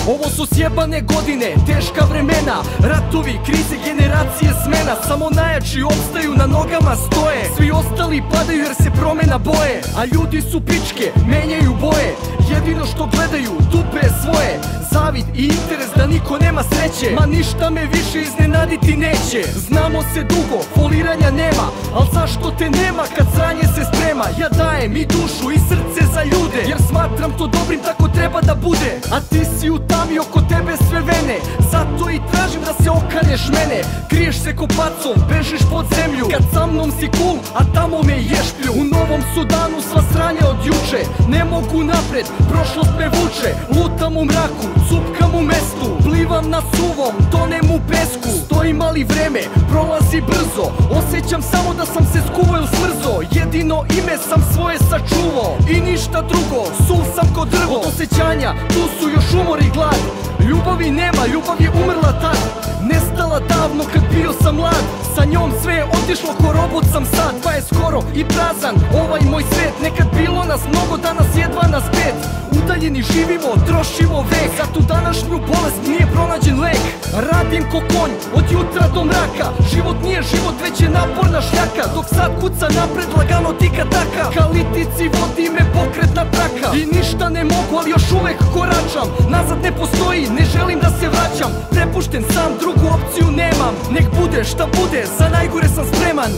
Ovo su sjebane godine, teška vremena, ratovi, krize, generacije smena. Samo najjači opstaju, na nogama stoje, svi ostali padaju jer se promena boje. A ljudi su pičke, menjaju boje, jedino što gledaju dupe svoje. Zavid i interes da niko nema sreće, ma ništa me više iznenaditi neće. Znamo se dugo, foliranja nema, al zašto te nema kad sranje se sprema? Ja dajem i dušu i srce za ljude, jer smatram to dobrim, tako treba da bude. A ti si u tami, oko tebe sve vene, zato i tražim da se okaneš mene. Kriješ se ko pacom, bežiš pod zemlju, kad sa mnom si cool, a tamo me ješplju. U Novom Sudanu sva sranja od juče, ne mogu napred, prošlost me vuče. Lutam u mraku, cupkam u mestu, plivam na suvom, tonem u pesku. Stojim ali vreme, prolazi brzo, osjećam samo da sam se skuvao ili smrzo. Jedino ime sam svoje sačuvao i ništa drugo, suv sam ko drvo. Od osjećanja, tu su još umor i glad, ljubavi nema, ljubav je umrla tad. Nestala davno kad bio sam mlad, sa njom sve je otišlo ko robot sam sad. Pa je skoro i prazan ovaj moj svet, nekad bilo nas mnogo, danas jedva nas pet. Udaljeni živimo, trošimo vek, za tu današnju bolest nije pronađen lek. Radim ko konj, od jutra do mraka, život nije život, već je naporna šljaka. Dok sad kuca napred, lagano tika taka, ka litici vodi me pokretna traka. I ništa ne mogu, ali još uvek koračam, nazad ne postoji, ne želim da se vraćam. Prepušten sam, drugu opciju nemam, nek bude šta bude, za najgore sam spreman.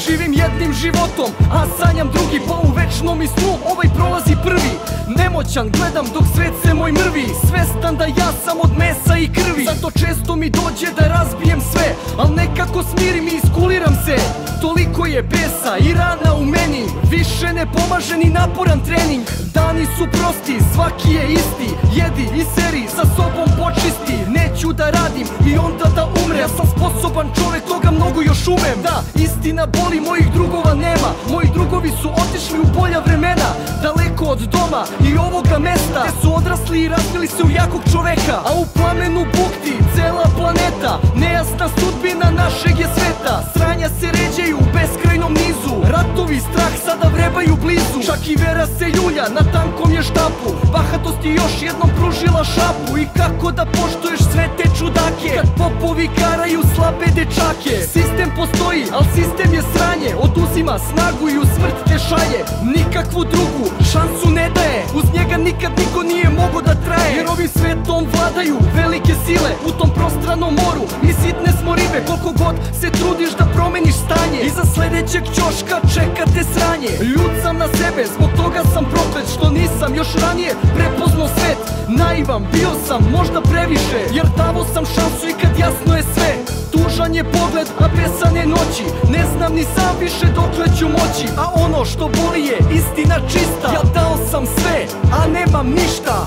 Živim jednim životom, a sanjam drugi, pa u večnom snu ovaj prolazi prvi. Nemoćan gledam dok svet se moj mrvi, svestan da ja sam od mesa i krvi. Zato često mi dođe da razbijem sve, al nekako smirim i iskuliram se. Toliko je besa i rana u meni, više ne pomaže ni naporan trening. Dani su prosti, svaki je isti, jedi i seri, sa sobom počisti. Neću da radim i onda da umrem, ja sam sposoban čovek, toga mnogo još umem. Da, istina boli, mojih drugova nema, moji drugovi su otišli u bolja vremena, daleko od doma i ovoga mesta, gde su odrasli i razvili se u jakog čoveka. A u plamenu bukti cela planeta, nejasna sudbina našeg je sveta. Sranja se ređaju u beskrajnom nizu, ratovi, strah sada vrebaju blizu. Čak i vera se ljulja na tankom je štapu, bahatost je još jednom pružila šapu. I kako da poštuješ sve te čudake, kad popovi karaju slabe dečake? Sistem postoji, al sistem je sranje, oduzima snagu i u smrt te šalje. Nikakvu drugu šansu ne daje, uz njega nikad niko nije mogo da traje. Jer ovim svetom vladaju velike sile, u tom prostranom moru mi sitne smo ribe. Koliko god se trudiš da promeniš stanje, iza sledećeg ćoška čeka te sranje. Ljud sam na sebe, zbog toga sam proklet, što nisam još ranije prepoznao svet. Naivan bio sam, možda previše, jer davo sam šansu i kad jasno je sve. Tužan je pogled, a besane noći, ne znam ni sam više dokle ću moći. A ono što boli je istina čista, ja dao sam sve, a nemam ništa.